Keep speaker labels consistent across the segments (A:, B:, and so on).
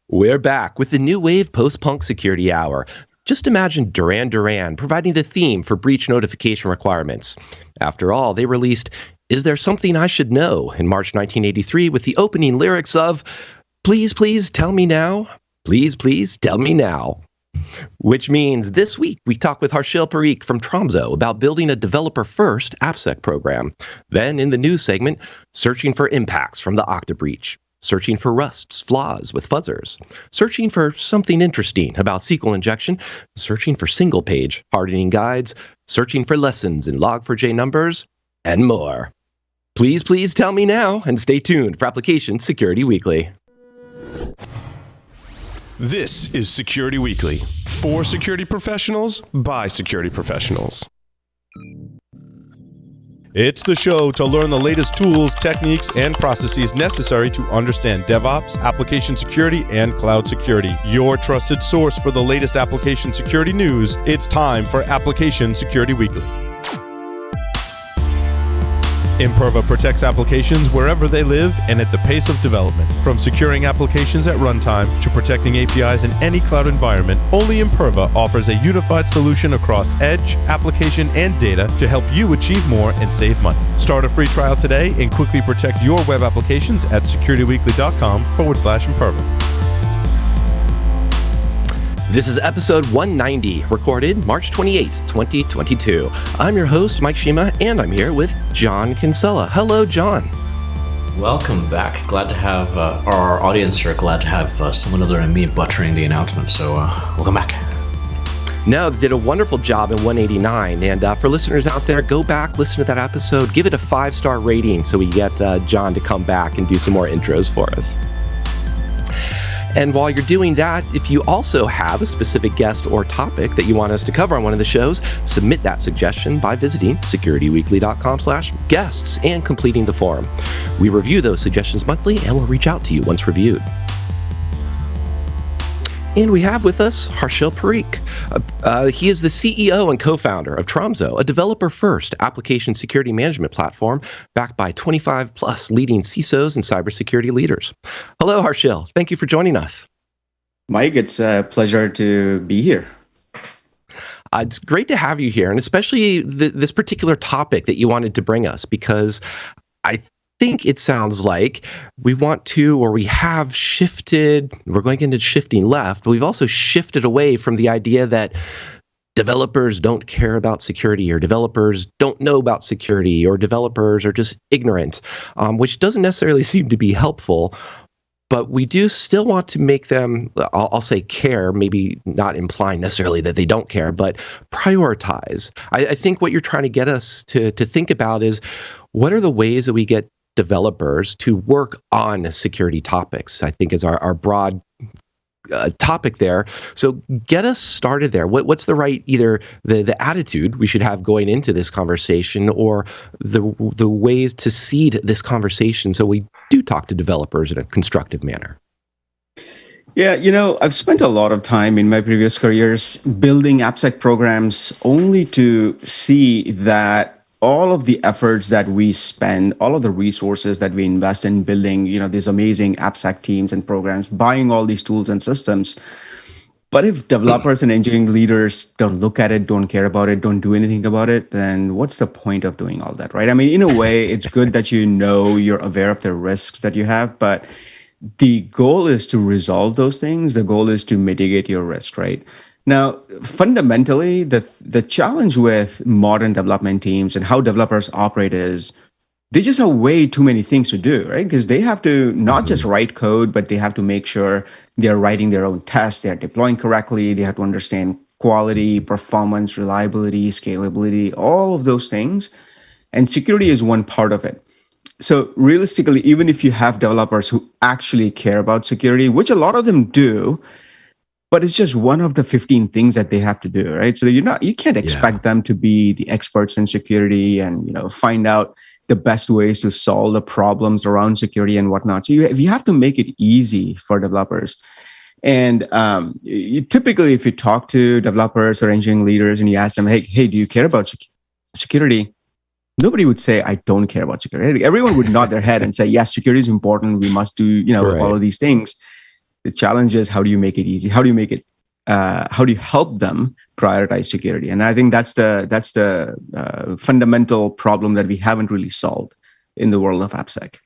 A: We're back with the new wave post-punk security hour. Just imagine Duran Duran providing the theme for breach notification requirements. After all, they released Is There Something I Should Know in March 1983 with the opening lyrics of Please, please tell me now. Please, please tell me now. Which means this week we talk with Harshil Parikh from Tromso about building a developer-first AppSec program. Then in the news segment, searching for impacts from the Okta breach. Searching for rusts, flaws with fuzzers, searching for something interesting about SQL injection, searching for single-page hardening guides, searching for lessons in Log4j numbers, and more. Please, please tell me now, and stay tuned for Application Security Weekly.
B: This is Security Weekly, for security professionals, by security professionals. It's the show to learn the latest tools, techniques, and processes necessary to understand DevOps, application security, and cloud security. Your trusted source for the latest application security news. It's time for Application Security Weekly. Imperva protects applications wherever they live and at the pace of development. From securing applications at runtime to protecting APIs in any cloud environment, only Imperva offers a unified solution across edge, application, and data to help you achieve more and save money. Start a free trial today and quickly protect your web applications at securityweekly.com/Imperva.
A: This is episode 190, recorded March 28th, 2022. I'm your host, Mike Shima, and I'm here with John Kinsella. Hello, John.
C: Welcome back. Glad to have our audience are glad to have someone other than me butchering the announcement. So welcome back.
A: No, did a wonderful job in 189. And for listeners out there, go back, listen to that episode, give it a 5-star rating so we get John to come back and do some more intros for us. And while you're doing that, if you also have a specific guest or topic that you want us to cover on one of the shows, submit that suggestion by visiting securityweekly.com/guests and completing the form. We review those suggestions monthly and we'll reach out to you once reviewed. And we have with us Harshil Parikh. He is the CEO and co-founder of Tromso, a developer-first application security management platform backed by 25-plus leading CISOs and cybersecurity leaders. Hello, Harshil. Thank you for joining us.
D: Mike, it's a pleasure to be here.
A: It's great to have you here, and especially this particular topic that you wanted to bring us, because I think it sounds like we want to, or we have shifted, we're going into shifting left, but we've also shifted away from the idea that developers don't care about security, or developers don't know about security, or developers are just ignorant, which doesn't necessarily seem to be helpful. But we do still want to make them, I'll say care, maybe not implying necessarily that they don't care, but prioritize. I think what you're trying to get us to think about is, what are the ways that we get developers to work on security topics, I think is our broad topic there. So get us started there. What's the right, either the attitude we should have going into this conversation, or the ways to seed this conversation so we do talk to developers in a constructive manner?
D: Yeah, I've spent a lot of time in my previous careers building AppSec programs only to see that all of the efforts that we spend, all of the resources that we invest in building, these amazing AppSec teams and programs, buying all these tools and systems. But if developers and engineering leaders don't look at it, don't care about it, don't do anything about it, then what's the point of doing all that, right? I mean, in a way, it's good that you're aware of the risks that you have, but the goal is to resolve those things. The goal is to mitigate your risk, right? Now, fundamentally, the challenge with modern development teams and how developers operate is they just have way too many things to do, right? Because they have to not just write code, but they have to make sure they're writing their own tests, they're deploying correctly, they have to understand quality, performance, reliability, scalability, all of those things. And security is one part of it. So realistically, even if you have developers who actually care about security, which a lot of them do, but it's just one of the 15 things that they have to do, right? So you can't expect them to be the experts in security and find out the best ways to solve the problems around security and whatnot. So you have to make it easy for developers. And typically, if you talk to developers or engineering leaders and you ask them, hey, do you care about security? Nobody would say, I don't care about security. Everyone would nod their head and say, yes, security is important. We must do, all of these things. The challenge is, how do you make it easy? How do you help them prioritize security? And I think that's the fundamental problem that we haven't really solved in the world of AppSec.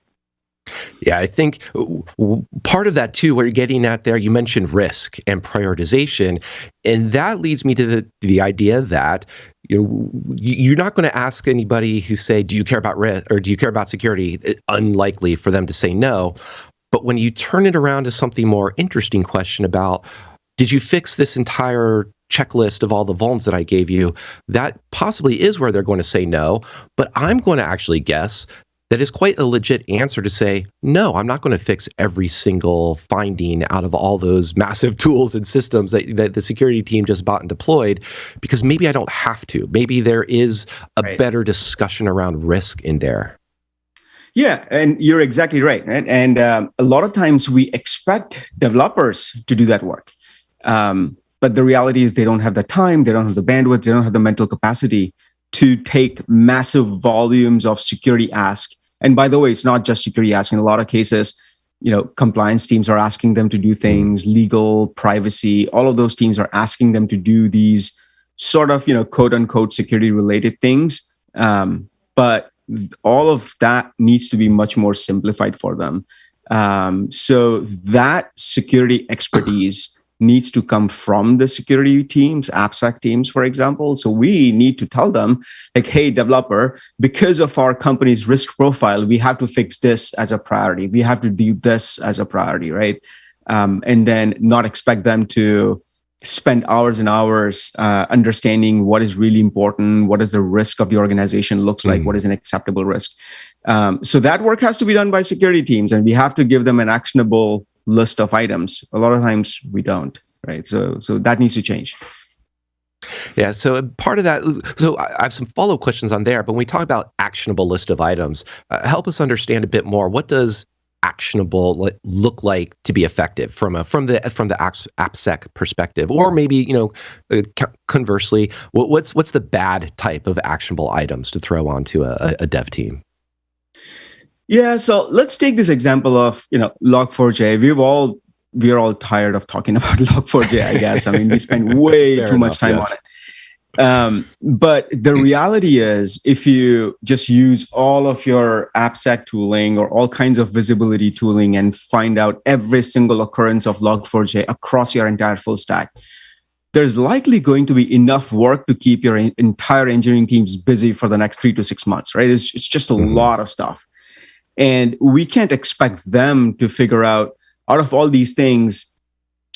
A: Yeah, I think part of that too, what you're getting at there, you mentioned risk and prioritization, and that leads me to the idea that you're not going to ask anybody who say, "Do you care about risk or do you care about security?" It's unlikely for them to say no. But when you turn it around to something more interesting question about, did you fix this entire checklist of all the vulns that I gave you? That possibly is where they're going to say no. But I'm going to actually guess that is quite a legit answer to say, no, I'm not going to fix every single finding out of all those massive tools and systems that the security team just bought and deployed, because maybe I don't have to. Maybe there is a better discussion around risk in there.
D: Yeah, and you're exactly right. And a lot of times we expect developers to do that work. But the reality is they don't have the time, they don't have the bandwidth, they don't have the mental capacity to take massive volumes of security ask. And by the way, it's not just security ask. In a lot of cases, compliance teams are asking them to do things, legal, privacy, all of those teams are asking them to do these sort of, quote unquote, security related things. But all of that needs to be much more simplified for them. So that security expertise needs to come from the security teams, AppSec teams, for example. So we need to tell them, like, hey, developer, because of our company's risk profile, we have to fix this as a priority. We have to do this as a priority, right? And then not expect them to spend hours and hours understanding what is really important, what is the risk of the organization looks like, what is an acceptable risk. So that work has to be done by security teams, and we have to give them an actionable list of items. A lot of times we don't, right? So that needs to change.
A: Yeah, so part of that, so I have some follow-up questions on there, but when we talk about actionable list of items, help us understand a bit more. What does actionable look like to be effective from the AppSec perspective, or maybe conversely, what's the bad type of actionable items to throw onto a dev team?
D: Yeah, so let's take this example of Log4j. We're all tired of talking about Log4j, I guess. I mean, we spend way too much time on it. But the reality is, if you just use all of your AppSec tooling or all kinds of visibility tooling and find out every single occurrence of Log4j across your entire full stack, there's likely going to be enough work to keep your entire engineering teams busy for the next 3 to 6 months, right? It's just a lot of stuff. And we can't expect them to figure out of all these things,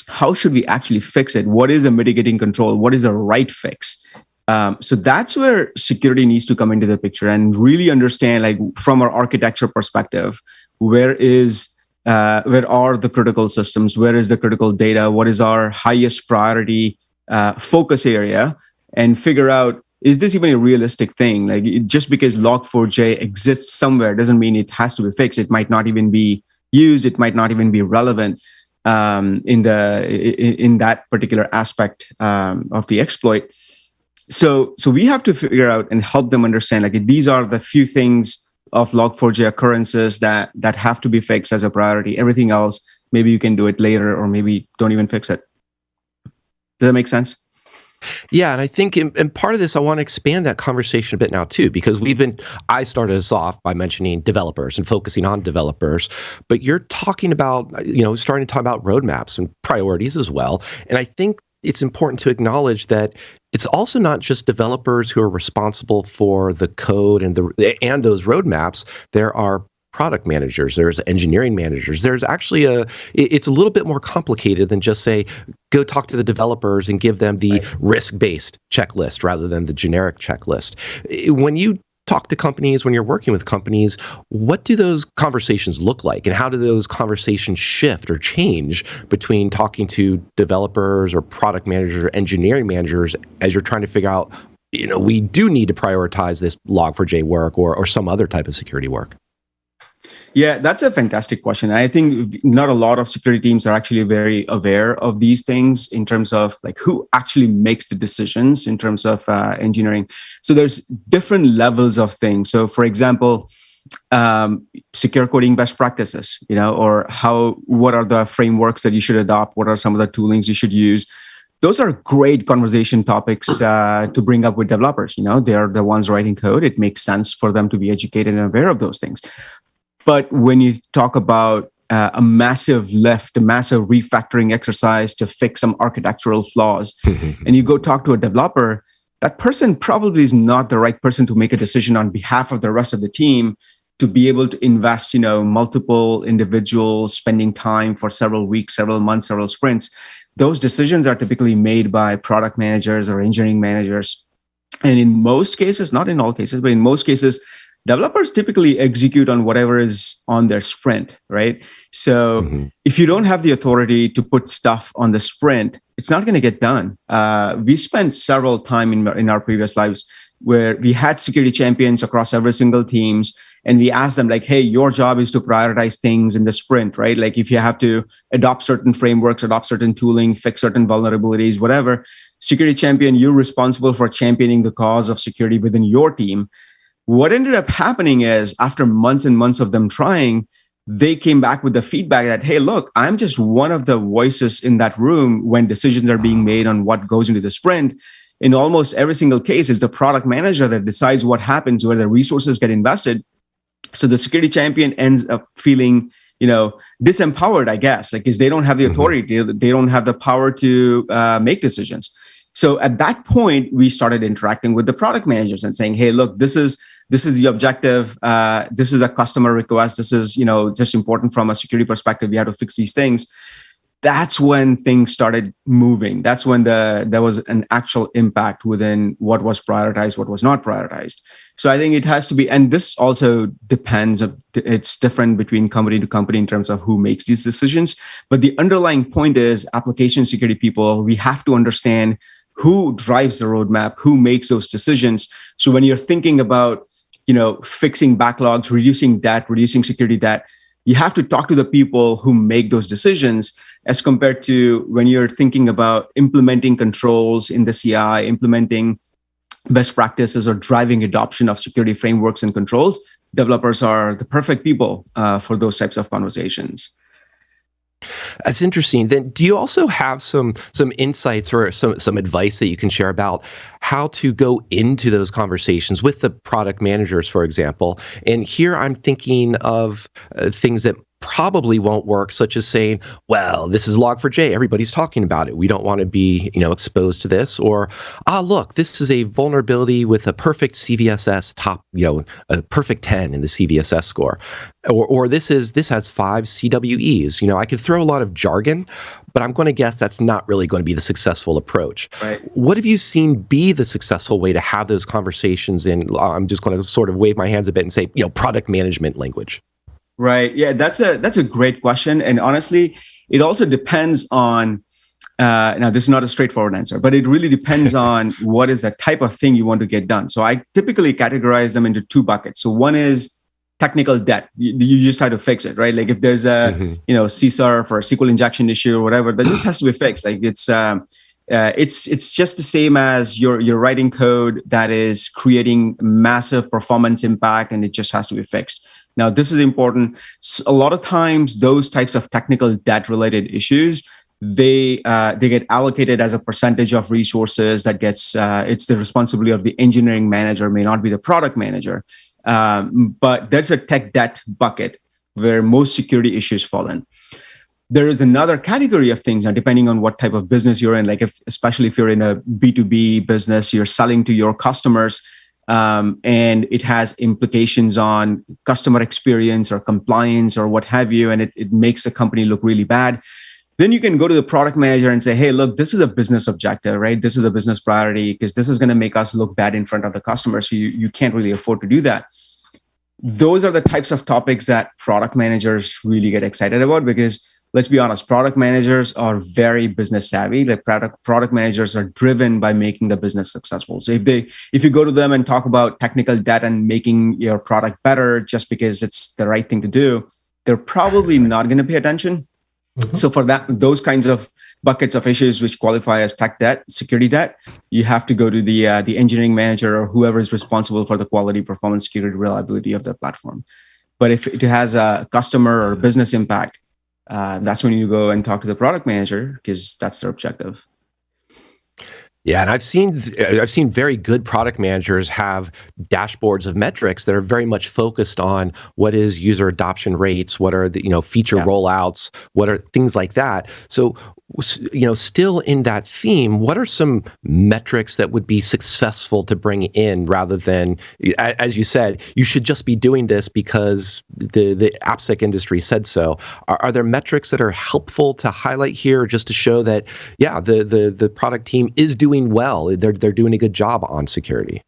D: how should we actually fix it? What is a mitigating control? What is the right fix? So that's where security needs to come into the picture and really understand, like, from our architecture perspective, where are the critical systems? Where is the critical data? What is our highest priority focus area? And figure out, is this even a realistic thing? Like, just because Log4j exists somewhere doesn't mean it has to be fixed. It might not even be used. It might not even be relevant in that particular aspect of the exploit. So we have to figure out and help them understand, like, these are the few things of Log4j occurrences that have to be fixed as a priority. Everything else, maybe you can do it later, or maybe don't even fix it. Does that make sense?
A: Yeah, and I think in part of this, I want to expand that conversation a bit now too, because I started us off by mentioning developers and focusing on developers, but you're talking about, starting to talk about roadmaps and priorities as well. And I think it's important to acknowledge that it's also not just developers who are responsible for the code and those roadmaps. There are product managers, there's engineering managers. There's actually it's a little bit more complicated than just say, go talk to the developers and give them the risk-based checklist rather than the generic checklist. When you talk to companies, when you're working with companies, what do those conversations look like? And how do those conversations shift or change between talking to developers or product managers or engineering managers as you're trying to figure out, we do need to prioritize this Log4j work or some other type of security work?
D: Yeah, that's a fantastic question. I think not a lot of security teams are actually very aware of these things in terms of, like, who actually makes the decisions in terms of engineering. So there's different levels of things. So for example, secure coding best practices, or what are the frameworks that you should adopt? What are some of the toolings you should use? Those are great conversation topics to bring up with developers. They are the ones writing code. It makes sense for them to be educated and aware of those things. But when you talk about a massive lift, a massive refactoring exercise to fix some architectural flaws, and you go talk to a developer, that person probably is not the right person to make a decision on behalf of the rest of the team to be able to invest, multiple individuals spending time for several weeks, several months, several sprints. Those decisions are typically made by product managers or engineering managers. And in most cases, not in all cases, but in most cases, developers typically execute on whatever is on their sprint, right? So if you don't have the authority to put stuff on the sprint, it's not going to get done. We spent several time in our previous lives where we had security champions across every single teams, and we asked them, like, hey, your job is to prioritize things in the sprint, right? Like if you have to adopt certain frameworks, adopt certain tooling, fix certain vulnerabilities, whatever, security champion, you're responsible for championing the cause of security within your team. What ended up happening is after months and months of them trying, they came back with the feedback that, hey, look, I'm just one of the voices in that room when decisions are being made on what goes into the sprint. In almost every single case, it's the product manager that decides what happens, where the resources get invested. So the security champion ends up feeling, disempowered, I guess, like, because they don't have the authority, they don't have the power to make decisions. So at that point, we started interacting with the product managers and saying, hey, look, this is the objective. This is a customer request. This is, just important from a security perspective. We have to fix these things. That's when things started moving. That's when there was an actual impact within what was prioritized, what was not prioritized. So I think it has to be, and this also depends. It's different between company to company in terms of who makes these decisions. But the underlying point is application security people, we have to understand who drives the roadmap, who makes those decisions. So when you're thinking about, fixing backlogs, reducing debt, reducing security debt, you have to talk to the people who make those decisions, as compared to when you're thinking about implementing controls in the CI, implementing best practices, or driving adoption of security frameworks and controls. Developers are the perfect people for those types of conversations.
A: That's interesting. Then do you also have some insights or some advice that you can share about how to go into those conversations with the product managers, for example? And here I'm thinking of things that probably won't work, such as saying, well, this is Log4j, everybody's talking about it, we don't want to be exposed to this. Or, look, this is a vulnerability with a perfect CVSS top, a perfect 10 in the CVSS score. Or this has 5 CWEs. I could throw a lot of jargon, but I'm going to guess that's not really going to be the successful approach.
D: Right.
A: What have you seen be the successful way to have those conversations in, I'm just going to sort of wave my hands a bit and say, product management language?
D: Right. Yeah, that's a great question. And honestly, it also depends on, now this is not a straightforward answer, but it really depends on what is the type of thing you want to get done. So I typically categorize them into 2 buckets. So one is technical debt. You just try to fix it, right? Like if there's a, CSRF or a SQL injection issue or whatever, that just has to be fixed. Like it's just the same as you're writing code that is creating massive performance impact, and it just has to be fixed. Now, this is important. A lot of times, those types of technical debt-related issues, they get allocated as a percentage of resources that gets, it's the responsibility of the engineering manager, may not be the product manager. But there's a tech debt bucket where most security issues fall in. There is another category of things now, depending on what type of business you're in, like especially if you're in a B2B business, you're selling to your customers, and it has implications on customer experience or compliance or what have you, and it makes the company look really bad. Then you can go to the product manager and say, hey, look, this is a business objective, right? This is a business priority because this is going to make us look bad in front of the customer. So you can't really afford to do that. Those are the types of topics that product managers really get excited about, because let's be honest, product managers are very business savvy. The product managers are driven by making the business successful. So if you go to them and talk about technical debt and making your product better just because it's the right thing to do, they're probably not going to pay attention. So for those kinds of buckets of issues which qualify as tech debt, security debt, you have to go to the engineering manager or whoever is responsible for the quality, performance, security, reliability of the platform. But if it has a customer or business impact, that's when you go and talk to the product manager, because that's their objective.
A: Yeah, and I've seen very good product managers have dashboards of metrics that are very much focused on what is user adoption rates, what are the feature rollouts, what are things like that. So still in that theme, what are some metrics that would be successful to bring in rather than, as you said, you should just be doing this because the AppSec industry said so? Are there metrics that are helpful to highlight here, just to show that the product team is doing well, they're doing a good job on security?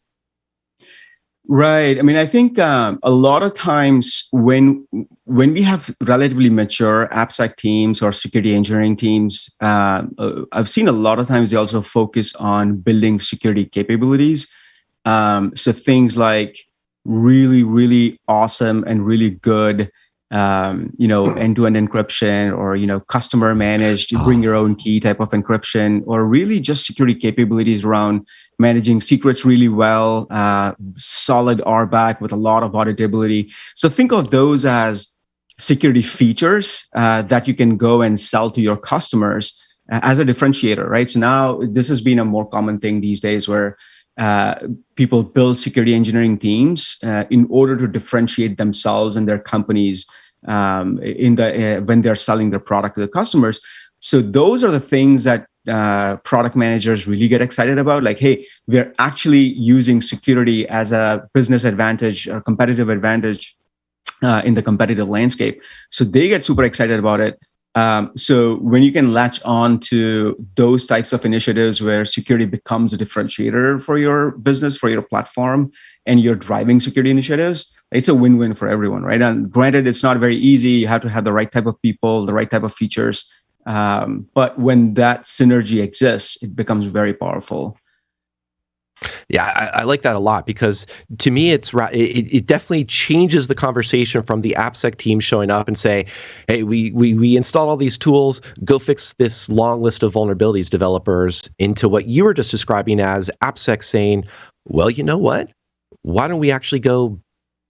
D: Right. I mean, I think a lot of times when we have relatively mature AppSec teams or security engineering teams, I've seen a lot of times they also focus on building security capabilities. So things like really, really awesome and really good, end-to-end encryption, or customer managed, you bring your own key type of encryption, or really just security capabilities around managing secrets really well, solid RBAC with a lot of auditability. So think of those as security features that you can go and sell to your customers as a differentiator, right? So now this has been a more common thing these days where people build security engineering teams in order to differentiate themselves and their companies when they're selling their product to the customers. So those are the things that product managers really get excited about. Like, hey, we're actually using security as a business advantage or competitive advantage in the competitive landscape. So they get super excited about it. So when you can latch on to those types of initiatives where security becomes a differentiator for your business, for your platform, and you're driving security initiatives, it's a win-win for everyone, right? And granted, it's not very easy. You have to have the right type of people, the right type of features. But when that synergy exists, it becomes very powerful.
A: Yeah, I like that a lot, because to me, it definitely changes the conversation from the AppSec team showing up and say, hey, we installed all these tools, go fix this long list of vulnerabilities, developers, into what you were just describing as AppSec saying, well, you know what? Why don't we actually go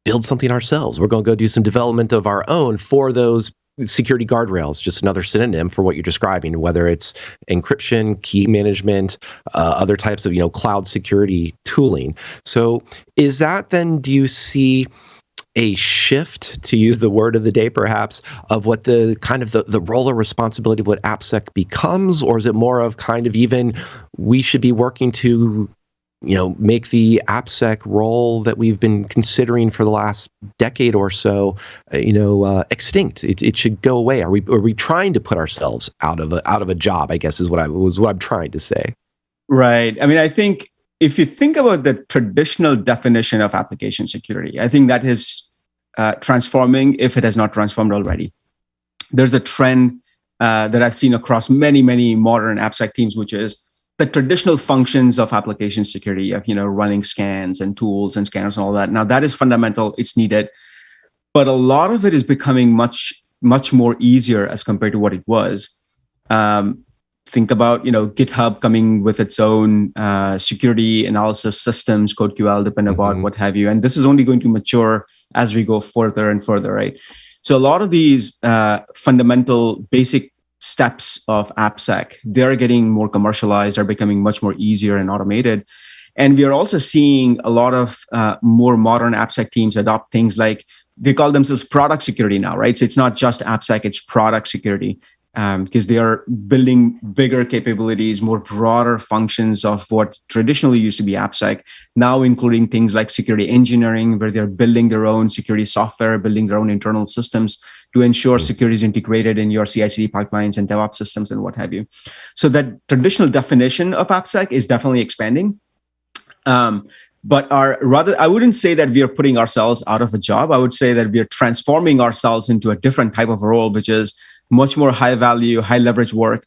A: build something ourselves? We're going to go do some development of our own for those security guardrails, just another synonym for what you're describing, whether it's encryption, key management, other types of cloud security tooling. So is that then, do you see a shift, to use the word of the day perhaps, of what the kind of the role or responsibility of what AppSec becomes? Or is it more of kind of even we should be working to make the AppSec role that we've been considering for the last decade or so, extinct? It should go away. Are we trying to put ourselves out of a job, I guess is what I'm trying to say.
D: Right. I mean, I think if you think about the traditional definition of application security, I think that is transforming, if it has not transformed already. There's a trend that I've seen across many, many modern AppSec teams, which is the traditional functions of application security, of running scans and tools and scanners and all that. Now that is fundamental; it's needed, but a lot of it is becoming much, much more easier as compared to what it was. Think about GitHub coming with its own security analysis systems, CodeQL, depending upon what have you, and this is only going to mature as we go further and further, right? So a lot of these fundamental, basic steps of AppSec, they're getting more commercialized, are becoming much more easier and automated. And we are also seeing a lot of more modern AppSec teams adopt things like, they call themselves product security now, right? So it's not just AppSec, it's product security, because they are building bigger capabilities, more broader functions of what traditionally used to be AppSec, now including things like security engineering, where they're building their own security software, building their own internal systems to ensure security is integrated in your CI/CD pipelines and DevOps systems and what have you. So that traditional definition of AppSec is definitely expanding. But I wouldn't say that we are putting ourselves out of a job. I would say that we are transforming ourselves into a different type of role, which is much more high value, high leverage work,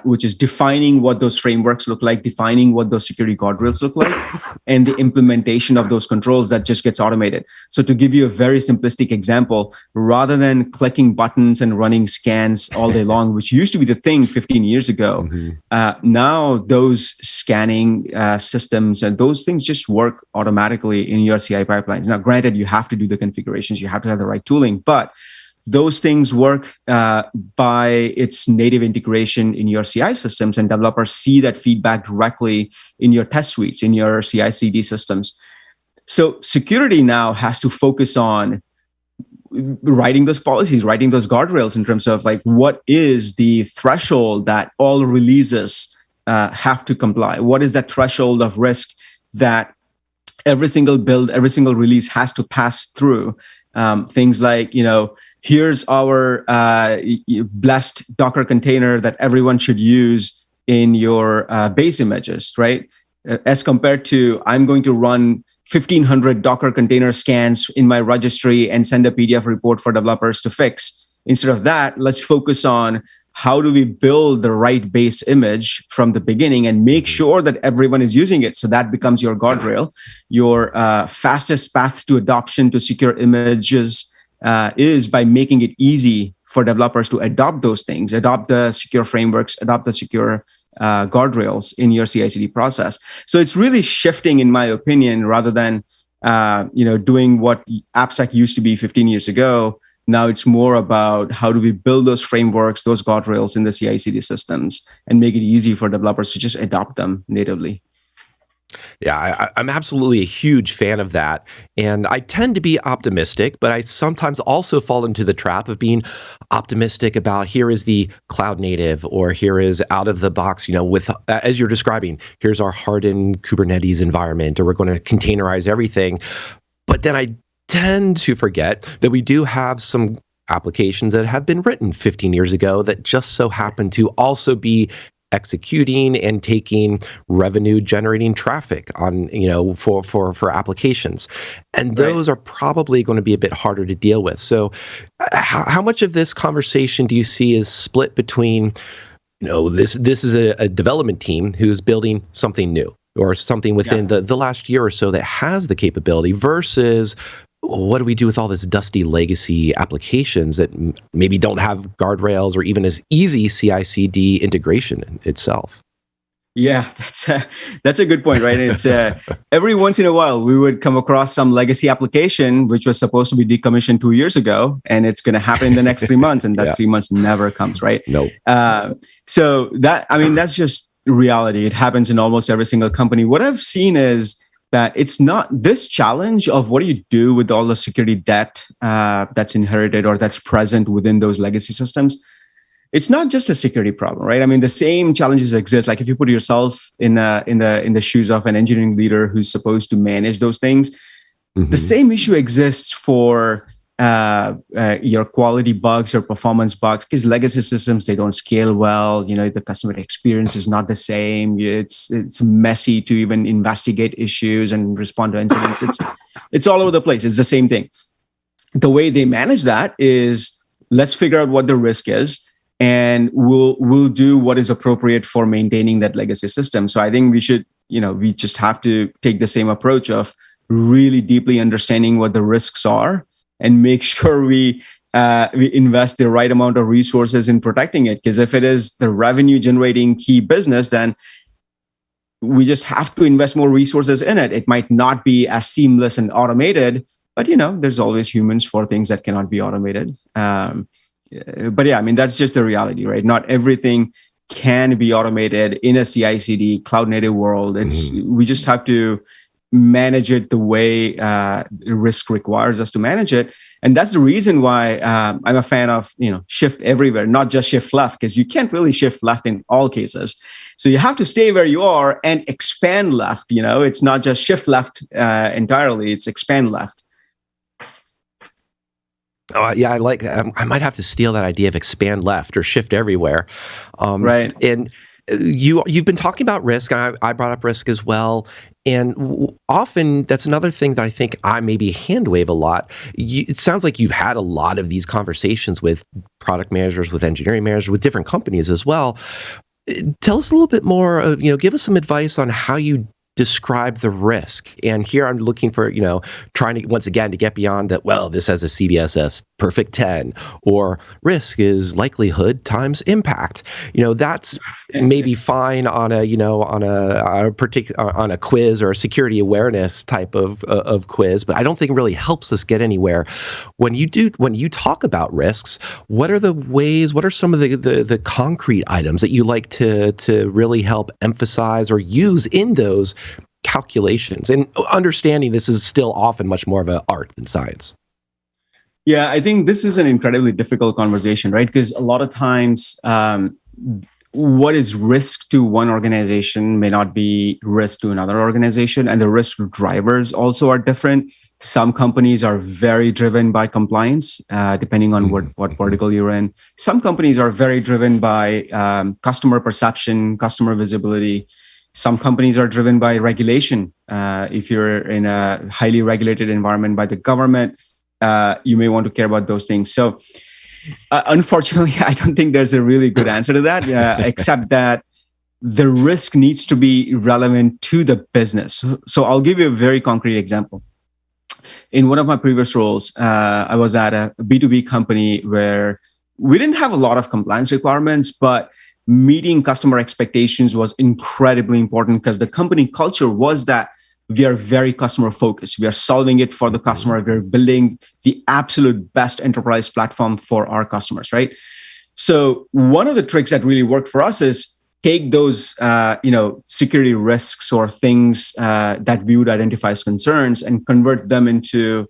D: which is defining what those frameworks look like, defining what those security guardrails look like, and the implementation of those controls that just gets automated. So to give you a very simplistic example, rather than clicking buttons and running scans all day long, which used to be the thing 15 years ago, now those scanning systems and those things just work automatically in your CI pipelines. Now, granted, you have to do the configurations, you have to have the right tooling, but those things work by its native integration in your CI systems, and developers see that feedback directly in your test suites, in your CI/CD systems. So security now has to focus on writing those policies, writing those guardrails in terms of like what is the threshold that all releases have to comply? What is that threshold of risk that every single build, every single release has to pass through? Things like, here's our blessed Docker container that everyone should use in your base images, right? As compared to, I'm going to run 1,500 Docker container scans in my registry and send a PDF report for developers to fix. Instead of that, let's focus on how do we build the right base image from the beginning and make sure that everyone is using it. So that becomes your guardrail. Your fastest path to adoption to secure images is by making it easy for developers to adopt those things, adopt the secure frameworks, adopt the secure guardrails in your CI/CD process. So it's really shifting, in my opinion, rather than doing what AppSec used to be 15 years ago. Now it's more about how do we build those frameworks, those guardrails in the CI/CD systems, and make it easy for developers to just adopt them natively.
A: Yeah, I'm absolutely a huge fan of that. And I tend to be optimistic, but I sometimes also fall into the trap of being optimistic about here is the cloud native, or here is out of the box, with, as you're describing, here's our hardened Kubernetes environment, or we're going to containerize everything. But then I tend to forget that we do have some applications that have been written 15 years ago that just so happen to also be executing and taking revenue generating traffic on for applications, and those are probably going to be a bit harder to deal with. So how much of this conversation do you see is split between this is a development team who's building something new or something within the last year or so that has the capability, versus what do we do with all this dusty legacy applications that maybe don't have guardrails or even as easy CI/CD integration itself?
D: Yeah, that's a good point, right? It's every once in a while we would come across some legacy application which was supposed to be decommissioned 2 years ago, and it's going to happen in the next 3 months, and that 3 months never comes, right?
A: No.
D: So that's just reality. It happens in almost every single company. What I've seen is that it's not this challenge of what do you do with all the security debt that's inherited or that's present within those legacy systems. It's not just a security problem, right? I mean, the same challenges exist. Like if you put yourself in the shoes of an engineering leader who's supposed to manage those things, the same issue exists for your quality bugs or performance bugs, because legacy systems, they don't scale well. The customer experience is not the same. It's messy to even investigate issues and respond to incidents. It's all over the place. It's the same thing. The way they manage that is, let's figure out what the risk is, and we'll do what is appropriate for maintaining that legacy system. So I think we should, we just have to take the same approach of really deeply understanding what the risks are, and make sure we invest the right amount of resources in protecting it. Because if it is the revenue generating key business, then we just have to invest more resources in it. It might not be as seamless and automated, but there's always humans for things that cannot be automated. But yeah, I mean, that's just the reality, right? Not everything can be automated in a CI/CD cloud native world. We just have to manage it the way risk requires us to manage it. And that's the reason why I'm a fan of shift everywhere, not just shift left, because you can't really shift left in all cases. So you have to stay where you are and expand left. It's not just shift left entirely, it's expand left.
A: Oh, yeah, I might have to steal that idea of expand left or shift everywhere.
D: Right.
A: And you've been talking about risk, and I brought up risk as well. And often that's another thing that I think I maybe hand wave a lot. It sounds like you've had a lot of these conversations with product managers, with engineering managers, with different companies as well. Tell us a little bit more of, give us some advice on how you describe the risk. And here I'm looking for, trying to, once again, to get beyond that, well, this has a CVSS perfect 10, or risk is likelihood times impact. That's maybe fine on a, on a quiz or a security awareness type of quiz, but I don't think it really helps us get anywhere. When you talk about risks, what are some of the concrete items that you like to really help emphasize or use in those calculations, and understanding this is still often much more of an art than science?
D: Yeah, I think this is an incredibly difficult conversation, right? Because a lot of times, what is risk to one organization may not be risk to another organization, and the risk drivers also are different. Some companies are very driven by compliance, depending on what vertical you're in. Some companies are very driven by customer perception, customer visibility. Some companies are driven by regulation. If you're in a highly regulated environment by the government, you may want to care about those things. So unfortunately, I don't think there's a really good answer to that, except that the risk needs to be relevant to the business. So I'll give you a very concrete example. In one of my previous roles, I was at a B2B company where we didn't have a lot of compliance requirements, but meeting customer expectations was incredibly important because the company culture was that we are very customer focused. We are solving it for the customer. We're building the absolute best enterprise platform for our customers, right? So one of the tricks that really worked for us is take those security risks or things that we would identify as concerns and convert them into,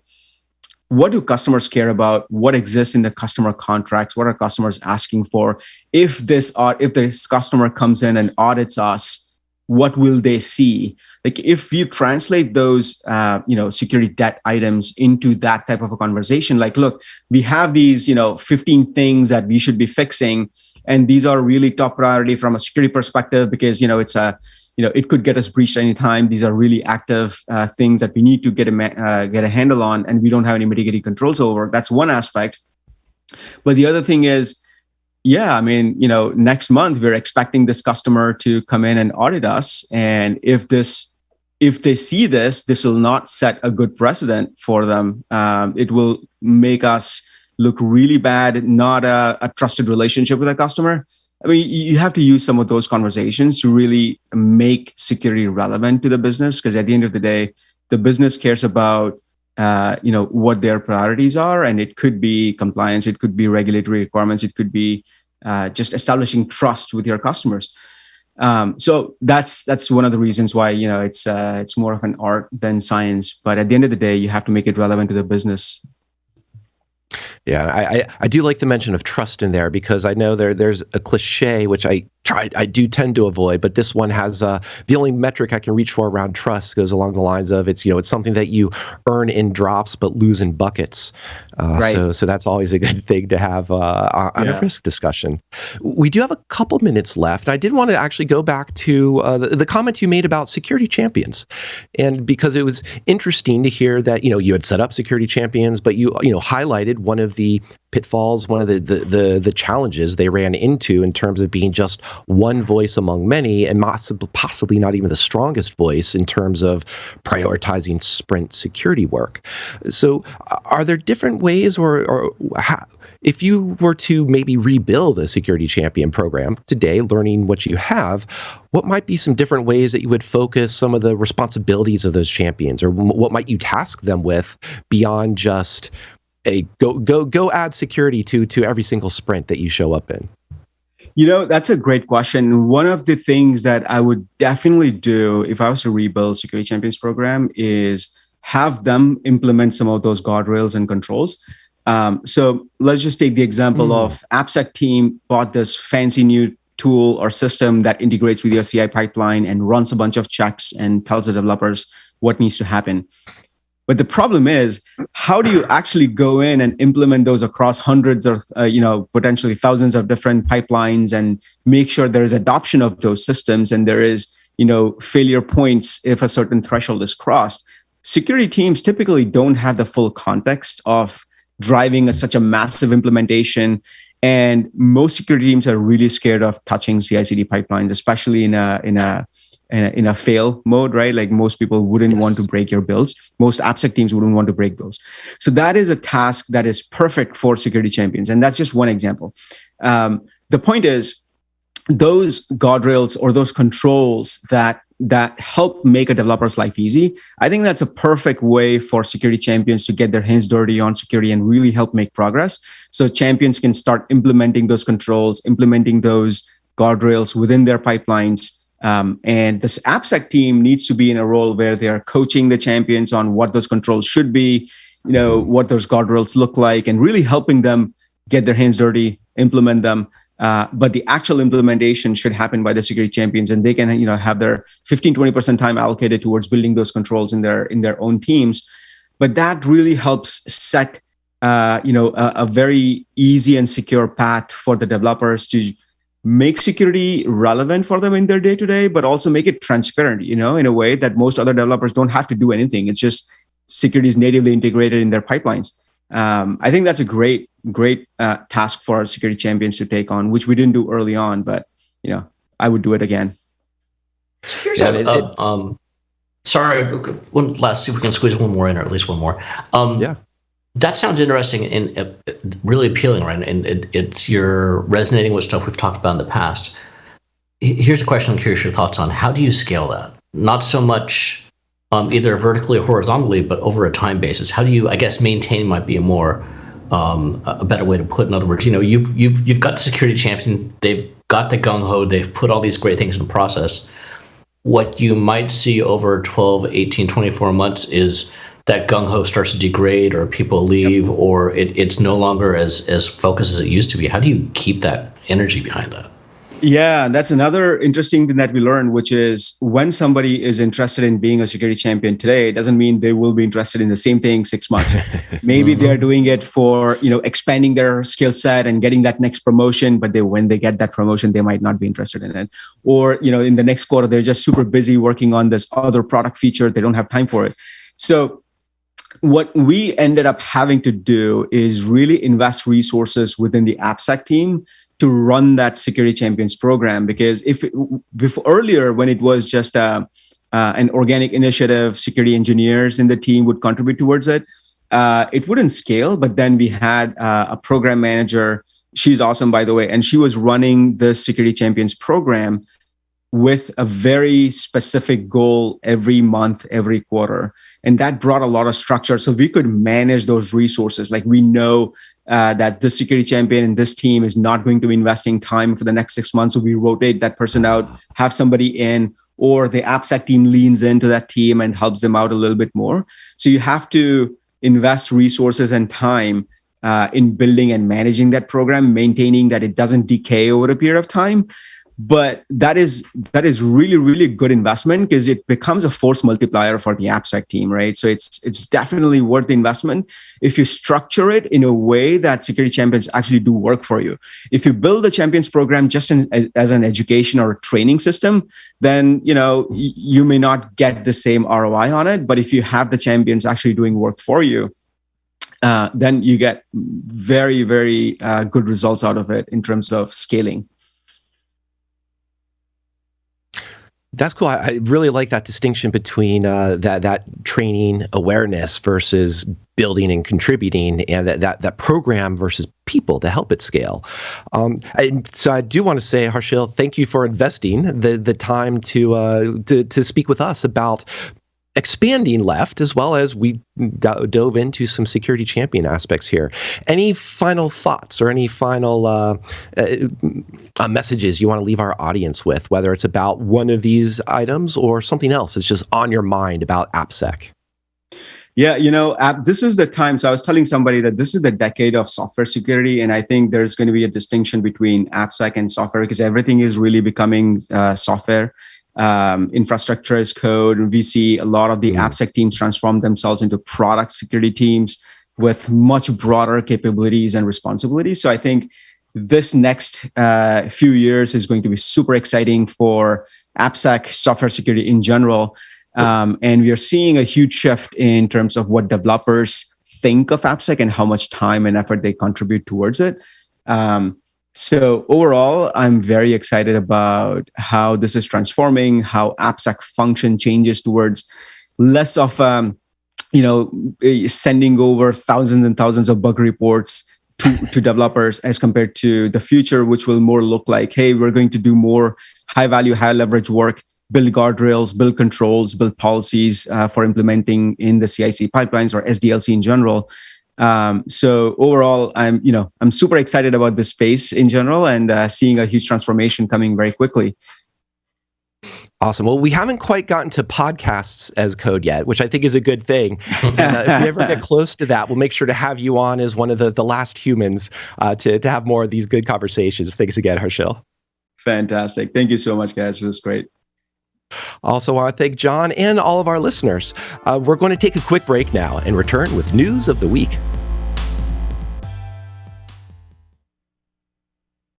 D: what do customers care about? What exists in the customer contracts? What are customers asking for? If this customer comes in and audits us, what will they see? Like, if you translate those security debt items into that type of a conversation, like, look, we have these 15 things that we should be fixing, and these are really top priority from a security perspective because it could get us breached anytime. These are really active things that we need to get a handle on, and we don't have any mitigating controls over. That's one aspect. But the other thing is, next month we're expecting this customer to come in and audit us, and if they see this will not set a good precedent for them. It will make us look really bad, not a trusted relationship with a customer. I mean, you have to use some of those conversations to really make security relevant to the business, because at the end of the day, the business cares about what their priorities are, and it could be compliance, it could be regulatory requirements, it could be just establishing trust with your customers. So that's one of the reasons why it's more of an art than science. But at the end of the day, you have to make it relevant to the business.
A: Yeah, I do like the mention of trust in there, because I know there's a cliche which I do tend to avoid, but this one has the only metric I can reach for around trust goes along the lines of it's something that you earn in drops but lose in buckets.
D: Right.
A: So that's always a good thing to have on a risk discussion. We do have a couple minutes left. I did want to actually go back to the comment you made about security champions, and because it was interesting to hear that you had set up security champions, but you highlighted one of the pitfalls, one of the challenges they ran into in terms of being just one voice among many, and possibly not even the strongest voice in terms of prioritizing sprint security work. So are there different ways, or if you were to maybe rebuild a security champion program today, learning what you have, what might be some different ways that you would focus some of the responsibilities of those champions, or what might you task them with beyond just go add security to every single sprint that you show up in?
D: That's a great question. One of the things that I would definitely do if I was to rebuild security champions program is have them implement some of those guardrails and controls. So let's just take the example of AppSec team bought this fancy new tool or system that integrates with your CI pipeline and runs a bunch of checks and tells the developers what needs to happen. But the problem is, how do you actually go in and implement those across hundreds or potentially thousands of different pipelines and make sure there is adoption of those systems and there is failure points if a certain threshold is crossed? Security teams typically don't have the full context of driving such a massive implementation. And most security teams are really scared of touching CI/CD pipelines, especially in a fail mode, right? Like most people wouldn't want to break your builds. Most AppSec teams wouldn't want to break builds. So that is a task that is perfect for security champions. And that's just one example. The point is, those guardrails or those controls that help make a developer's life easy, I think that's a perfect way for security champions to get their hands dirty on security and really help make progress. So champions can start implementing those controls, implementing those guardrails within their pipelines. And this AppSec team needs to be in a role where they are coaching the champions on what those controls should be, what those guardrails look like, and really helping them get their hands dirty, implement them. But the actual implementation should happen by the security champions, and they can have their 15-20% time allocated towards building those controls in their own teams. But that really helps set a very easy and secure path for the developers to make security relevant for them in their day-to-day, but also make it transparent, in a way that most other developers don't have to do anything. It's just security is natively integrated in their pipelines. I think that's a great task for our security champions to take on, which we didn't do early on, but I would do it again.
C: So here's sorry, one last, see if we can squeeze one more in, or at least one more. That sounds interesting and really appealing, right? And you're resonating with stuff we've talked about in the past. Here's a question I'm curious your thoughts on. How do you scale that? Not so much either vertically or horizontally, but over a time basis. How do you, I guess, maintain might be a better way to put. In other words, you've got the security champion, they've got the gung-ho, they've put all these great things in process. What you might see over 12, 18, 24 months is that gung-ho starts to degrade, or people leave, or it's no longer as focused as it used to be. How do you keep that energy behind that?
D: Yeah, that's another interesting thing that we learned, which is when somebody is interested in being a security champion today, it doesn't mean they will be interested in the same thing 6 months. Maybe they're doing it for, expanding their skill set and getting that next promotion, but when they get that promotion, they might not be interested in it. Or, in the next quarter, they're just super busy working on this other product feature. They don't have time for it. So what we ended up having to do is really invest resources within the AppSec team to run that security champions program. Because earlier, when it was just an organic initiative, security engineers in the team would contribute towards it, it wouldn't scale. But then we had a program manager. She's awesome, by the way. And she was running the security champions program with a very specific goal every month, every quarter. And that brought a lot of structure. So we could manage those resources. Like we know that the security champion in this team is not going to be investing time for the next 6 months. So we rotate that person out, have somebody in, or the AppSec team leans into that team and helps them out a little bit more. So you have to invest resources and time in building and managing that program, maintaining that it doesn't decay over a period of time. But that is really, really good investment, because it becomes a force multiplier for the AppSec team, right? So it's definitely worth the investment if you structure it in a way that security champions actually do work for you. If you build the champions program just as an education or a training system, then you may not get the same ROI on it. But if you have the champions actually doing work for you, then you get very, very good results out of it in terms of scaling.
A: That's cool. I really like that distinction between that training awareness versus building and contributing, and that program versus people to help it scale. And so I do want to say, Harshil, thank you for investing the time to speak with us about expanding left, as well as we dove into some security champion aspects here. Any final thoughts or any final messages you want to leave our audience with, whether it's about one of these items or something else that's just on your mind about AppSec?
D: Yeah, this is the time. So I was telling somebody that this is the decade of software security. And I think there's going to be a distinction between AppSec and software, because everything is really becoming software. infrastructure as code. We see a lot of the AppSec teams transform themselves into product security teams with much broader capabilities and responsibilities. So I think this next few years is going to be super exciting for AppSec, software security in general. And we are seeing a huge shift in terms of what developers think of AppSec and how much time and effort they contribute towards it. So overall, I'm very excited about how this is transforming, how AppSec function changes towards less of sending over thousands and thousands of bug reports to developers as compared to the future, which will more look like, hey, we're going to do more high value, high leverage work, build guardrails, build controls, build policies for implementing in the CI/CD pipelines or SDLC in general. So overall, I'm super excited about this space in general and seeing a huge transformation coming very quickly.
A: Awesome. Well, we haven't quite gotten to podcasts as code yet, which I think is a good thing. And if we ever get close to that, we'll make sure to have you on as one of the last humans to have more of these good conversations. Thanks again, Harshil.
D: Fantastic. Thank you so much, guys. It was great.
A: Also want to thank John and all of our listeners. We're going to take a quick break now and return with news of the week.